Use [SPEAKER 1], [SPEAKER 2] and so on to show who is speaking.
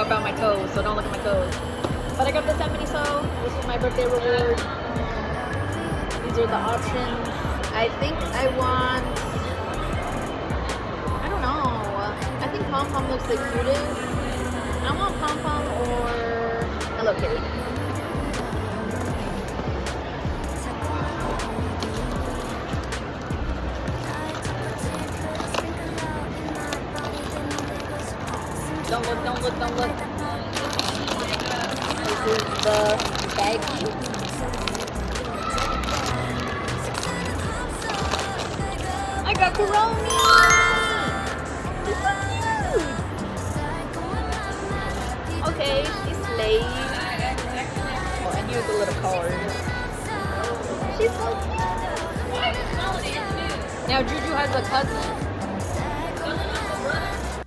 [SPEAKER 1] about my toes, so don't look at my toes. But I got this at Miniso. This is my birthday reward. These are the options. I think I want, I don't know. I think Pom Pom looks the cutest. I want Pom Pom or Hello Kitty. Don't look, don't look, don't look. This is the baggie. I got Coroni! He's so cute! Okay, she's Slade. Oh, and here's a little card. She's so cute! Now Juju has a cousin.